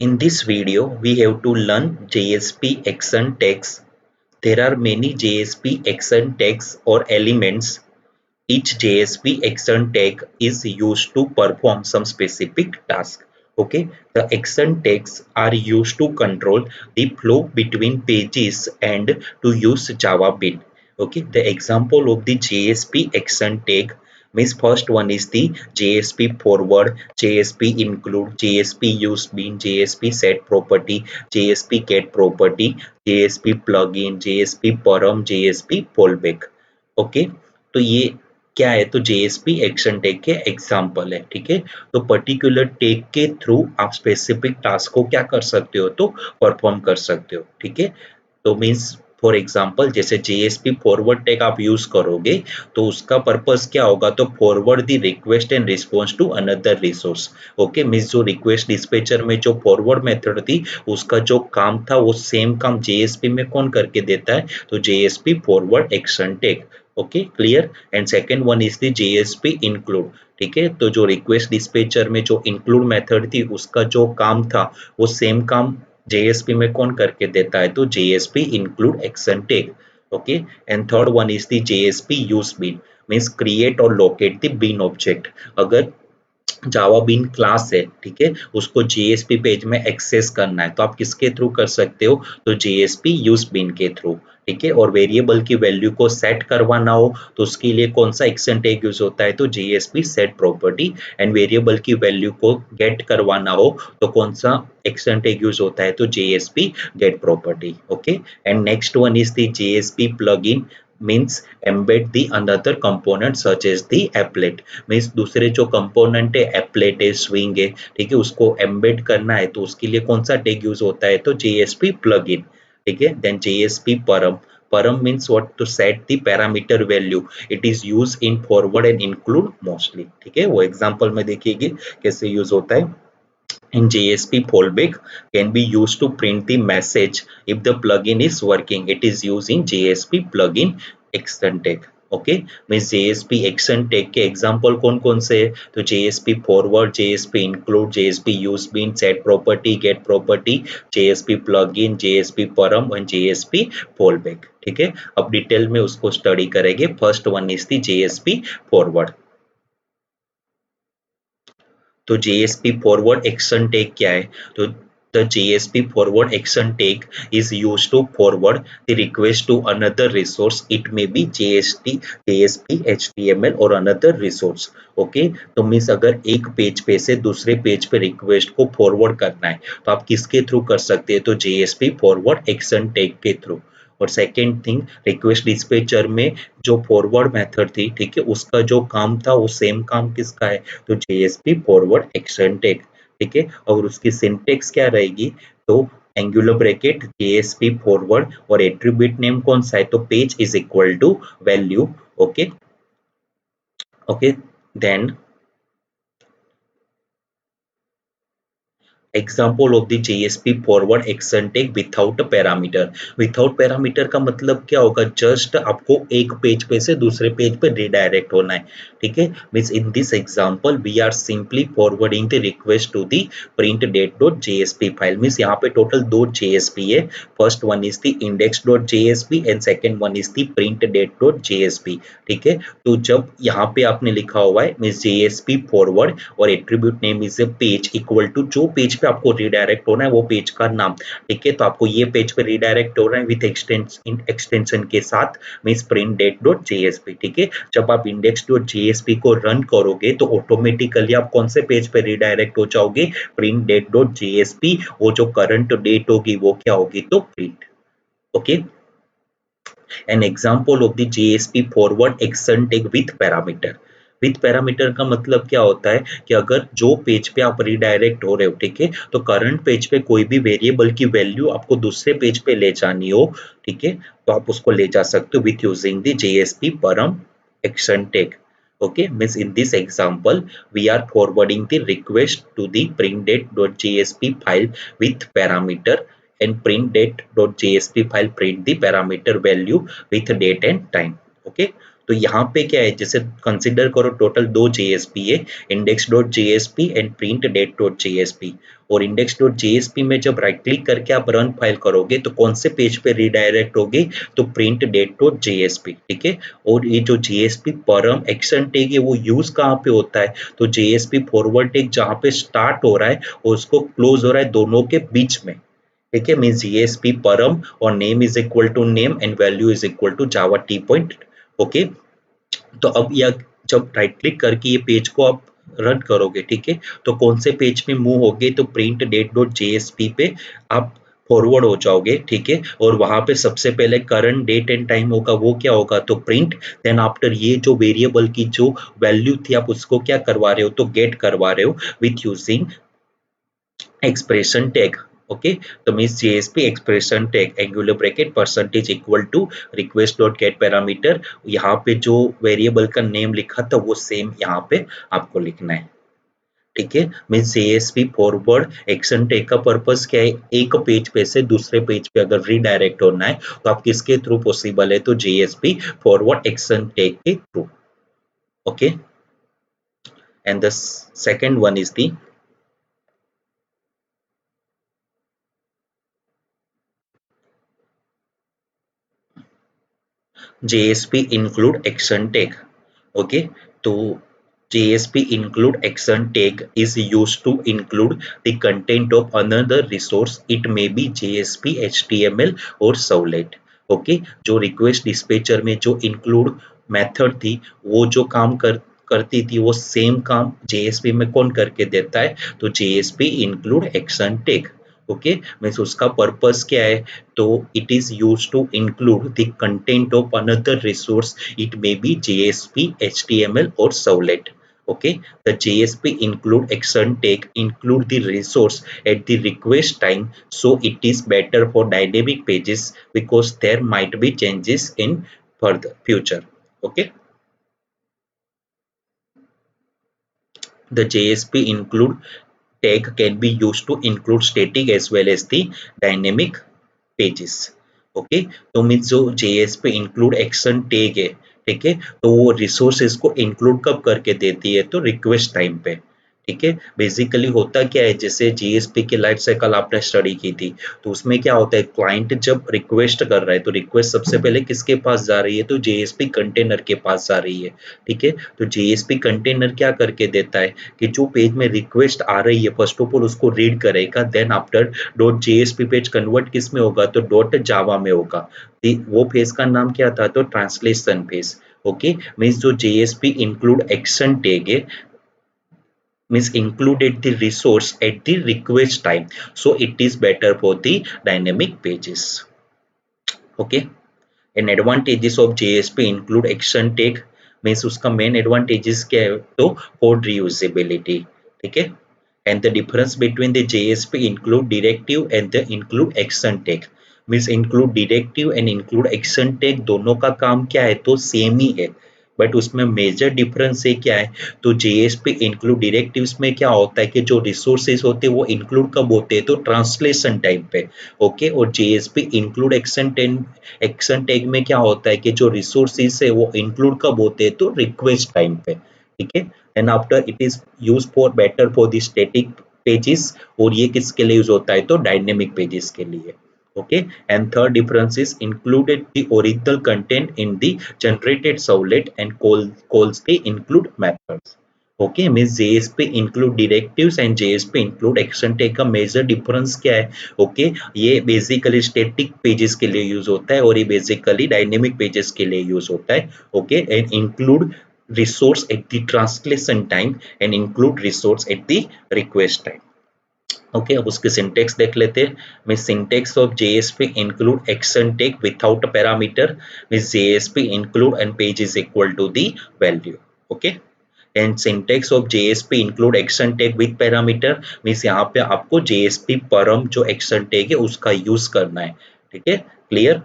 In this video, we have to learn JSP action tags. There are many JSP action tags or elements. Each JSP action tag is used to perform some specific task. Okay, the action tags are used to control the flow between pages and to use Java bin. Okay, the example of the JSP action tag means first one is the JSP forward, JSP include, JSP use bin, JSP set property, JSP get property, JSP plugin, JSP param, JSP fallback. Okay, तो ये क्या है? तो JSP action tag के example है। ठीक है, तो पर्टिकुलर टैग के थ्रू आप स्पेसिफिक टास्क को क्या कर सकते हो? तो परफॉर्म कर सकते हो। ठीक है, तो मीन्स फॉर एग्जाम्पल जैसे जेएसपी फॉरवर्ड टैग आप यूज करोगे तो उसका पर्पस क्या होगा? तो forward the request and response to another resource. Okay, means जो रिक्वेस्ट डिस्पैचर में जो फॉरवर्ड मेथड थी उसका जो काम था वो सेम काम जेएसपी में कौन करके देता है? तो JSP forward action tag. Okay, clear. And second one is the JSP include. ठीक है, तो जो रिक्वेस्ट डिस्पैचर में जो इंक्लूड मेथड थी उसका जो काम था वो सेम काम JSP में कौन करके देता है? तो JSP include action tag. Okay, and third one is the JSP use bin, means create or locate the bin object. अगर जावा बीन क्लास है, ठीक है, उसको जेएसपी पेज में एक्सेस करना है तो आप किसके थ्रू कर सकते हो? तो जेएसपी यूज बीन के थ्रू। ठीक है, और वेरिएबल की वैल्यू को सेट करवाना हो तो उसके लिए कौन सा एक्शन टैग यूज होता है? तो JSP set property. And variable की वैल्यू को गेट करवाना हो तो कौन सा एक्शन टैग यूज होता है? तो JSP get property. Okay, and next one is the JSP plugin, means embed the another component such as the applet, means दूसरे जो कंपोनेंट है एप्लेट है, स्विंग है, ठीक है, उसको एम्बेड करना है तो उसके लिए कौन सा टैग यूज होता है? तो जेएसपी प्लगइन। ठीक है, then JSP param. Param means what? To set the parameter value, it is use in forward and include mostly. ठीक है, वो एग्जांपल में देखिएगा कैसे यूज होता है। In JSP, fallback can be used to print the message if the plugin is working. It is used in JSP plugin action tag. Okay, means JSP action tag के example कौन कौन से है? तो JSP forward, JSP include, JSP use bean, set property, get property, JSP plugin, JSP param और JSP fallback. ठीक है, अब डिटेल में उसको स्टडी करेंगे। First one is the JSP forward. तो JSP फॉरवर्ड एक्शन टैग क्या है? तो the JSP forward action tag is used to forward the request to another resource. It may be JSP, HTML और another resource. Okay, तो means अगर एक page पे से दूसरे पेज पे रिक्वेस्ट को फॉरवर्ड करना है तो आप किसके थ्रू कर सकते हैं? तो JSP फॉरवर्ड एक्शन टैग के थ्रू। और सेकेंड थिंग, रिक्वेस्ट डिस्पैचर में जो फॉरवर्ड मेथड थी, ठीक है, उसका जो काम था वो सेम काम किसका है? तो जेएसपी फॉरवर्ड एक्शन टैग। ठीक है, और उसकी सिंटेक्स क्या रहेगी? तो एंगुलर ब्रैकेट जेएसपी फॉरवर्ड और एट्रीब्यूट नेम कौन सा है? तो page is equal to value. Okay, okay, then example of the JSP forward action tag without parameter. Without parameter का मतलब क्या होगा? जस्ट आपको एक पेज पे से दूसरे पेज पे रिडायरेक्ट होना है। ठीक है, means in this example we are simply forwarding the request to the print date dot JSP file. Means यहाँ पे टोटल दो जेएसपी है। First one is the index dot JSP and second one is the print date dot JSP. ठीक है, तो जब यहाँ पे आपने लिखा हुआ है मीन्स जेएसपी फॉरवर्ड और attribute name is a page equal to जो पेज पे आपको रिडायरेक्ट होना है वो पेज का नाम। ठीक है, तो आपको ये पेज पे रिडायरेक्ट हो रहा है विथ एक्सटेंशन के साथ, means print date dot JSP. ठीक है, जब आप इंडेक्स डॉट जेएसपी को रन करोगे तो ऑटोमेटिकली आप कौन से पेज पे रिडायरेक्ट हो जाओगे? Print date dot JSP. वो जो करंट डेट होगी वो क्या होगी? तो print. Okay, an example of the JSP forward action tag with parameter। With parameter का मतलब क्या होता है कि अगर जो पेज पे आप रिडायरेक्ट हो रहे हो, ठीक है, तो करंट पेज पे कोई भी वेरिएबल की वैल्यू आपको दूसरे पेज पे ले जानी हो, ठीक है, तो आप उसको ले जा सकते हो विथ यूजिंग द JSP परम action tag. Okay, means in this example we are forwarding the request to the printdate.jsp file with parameter, and printdate.jsp file print the parameter value with date and time. Okay, तो यहाँ पे क्या है, जैसे consider करो total दो JSP है, index dot JSP and print date dot JSP. और इंडेक्स डॉट जेएसपी में जब राइट क्लिक करके आप रन फाइल करोगे तो कौन से पेज पे रिडायरेक्ट होगी, तो प्रिंट डेट डॉट जेएसपी, ठीक है। और ये जो जेएसपी परम एक्शन टैग है वो यूज कहाँ पे होता है, तो जेएसपी फॉरवर्ड टैग जहाँ पे स्टार्ट हो रहा है और उसको क्लोज हो रहा है दोनों के बीच में, ठीक है। मीन्स जेएसपी परम और name is equal to name and value is equal to Javatpoint, okay. तो अब यह जब राइट क्लिक करके ये पेज को आप रन करोगे, ठीक है, तो कौन से पेज पे मूव होगे, तो प्रिंट डेट डॉट जेएसपी पे आप फॉरवर्ड हो जाओगे, ठीक है। और वहां पे सबसे पहले करंट डेट एंड टाइम होगा, वो क्या होगा, तो प्रिंट। देन आफ्टर ये जो वेरिएबल की जो वैल्यू थी आप उसको क्या करवा रहे हो, तो गेट करवा रहे हो with using expression tag, okay. तो means JSP expression tag angular bracket percentage equal to request dot get parameter, यहाँ पे जो वेरिएबल का नेम लिखा था वो सेम यहाँ पे आपको लिखना है, ठीक है। Means JSP forward action tag का पर्पस क्या है, एक पेज पे से दूसरे पेज पे अगर रीडायरेक्ट होना है तो आप किसके थ्रू पॉसिबल है, तो जेएसपी फॉरवर्ड एक्शन टैग के through, okay. And the second one is the JSP include action tag, okay. तो JSP include action tag is used to include the content of another resource. It may be JSP HTML or servlet, okay। जो request dispatcher में जो include method थी वो जो काम करती थी वो सेम काम JSP में कौन करके देता है, तो JSP include action tag, okay. Means उसका पर्पस क्या है, तो it is use to include the content of another resource, it may be JSP HTML or servlet, okay। The JSP include action tag include the resource at the request time, so it is better for dynamic pages because there might be changes in further future, okay। The JSP include tag can be used to include static as well as the dynamic pages, okay. तो means जो JS पे include action tag है, ठीक है, तो वो resources को include कब करके देती है, तो रिक्वेस्ट टाइम पे, ठीक है। बेसिकली होता क्या है, जैसे जीएसपी की लाइफ साइकिल आपने स्टडी की थी, तो उसमें क्या होता है, क्लाइंट जब रिक्वेस्ट कर रहा है तो रिक्वेस्ट सबसे पहले किसके पास जा रही है, तो जेएसपी कंटेनर के पास जा रही है, ठीक है। तो जेएसपी कंटेनर क्या करके देता है कि जो पेज में रिक्वेस्ट आ रही है फर्स्ट ऑफ ऑल उसको रीड करेगा, then after dot JSP page convert किस में होगा, तो डॉट जावा में होगा। वो पेज का नाम क्या था, तो ट्रांसलेशन पेज, ओके। मीन्स जो जेएसपी इंक्लूड एक्शन टैग है means included the resource at the request time, so it is better for the dynamic pages, okay। and advantages of JSP include action tag, means उसका main advantages क्या है, तो code reusability, ठीक है। and the difference between the JSP include directive and the include action tag, means include directive and include action tag दोनों का काम क्या है, तो सेम ही है, बट उसमें मेजर डिफरेंस है क्या है, तो जेएसपी इंक्लूड डायरेक्टिव्स में क्या होता है कि जो रिसोर्सेज होते हैं वो इंक्लूड कब होते हैं, तो ट्रांसलेशन टाइम पे, ओके। और जेएसपी इंक्लूड एक्शन टैग में क्या होता है कि जो रिसोर्सेज है वो इंक्लूड कब होते हैं, तो रिक्वेस्ट टाइम पे, ठीक है। And after it is use for better for the static pages, और ये किसके लिए यूज होता है, तो डायनेमिक पेजेस के लिए, okay। And third difference is included the original content in the generated servlet and calls the include methods, okay। means JSP include directives and JSP include action tag का major difference क्या है, okay। ये basically static pages के लिए use होता है और ये बेसिकली डायनेमिक पेजेस के लिए यूज होता है, okay। and include resource at the translation time and include resource at the request time, okay. अब उसके सिंटेक्स देख लेते हैं। Mean syntax of JSP include action tag without parameter, mean JSP include and page is equal to the value, okay. And syntax of JSP include action tag with parameter, means यहाँ पे आपको JSP परम जो action take है उसका use करना है, ठीक है, क्लियर।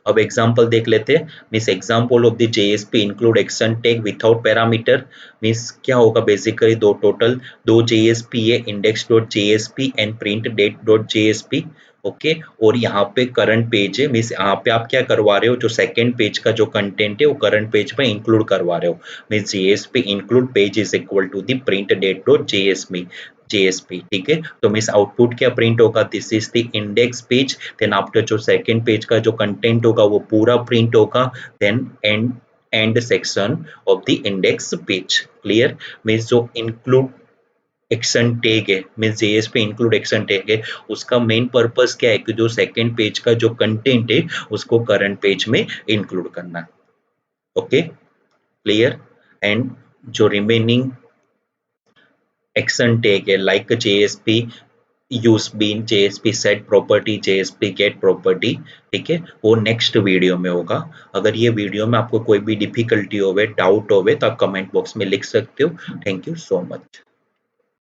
अब एग्जांपल देख लेते हैं। Means example of the JSP include action tag without parameter, means क्या होगा, बेसिकली दो जेएसपी है, index dot JSP and print date dot JSP, okay. और यहाँ पे करंट पेज है, मीन्स यहाँ पे आप क्या करवा रहे हो, जो सेकंड पेज का जो कंटेंट है वो करंट पेज में इंक्लूड करवा रहे हो। Means JSP include page is equal to the print date dot JSP, ठीक है। तो मीन्स आउटपुट क्या प्रिंट होगा, this is the index page, then after जो सेकंड पेज का जो कंटेंट होगा वो पूरा प्रिंट होगा, then end section of the index page. Clear. Means जो इंक्लूड एक्शन टैग है, means JSP include action tag है, उसका मेन पर्पस क्या है कि जो सेकंड पेज का जो कंटेंट है उसको करंट पेज में इंक्लूड करना। Okay, clear. एंड जो रिमेनिंग एक्शन टैग है like JSP use bean, JSP set property, JSP get property, ठीक है, वो नेक्स्ट वीडियो में होगा। अगर ये वीडियो में आपको कोई भी डिफिकल्टी होवे, डाउट होवे, तो आप कमेंट बॉक्स में लिख सकते हो। Thank you so much.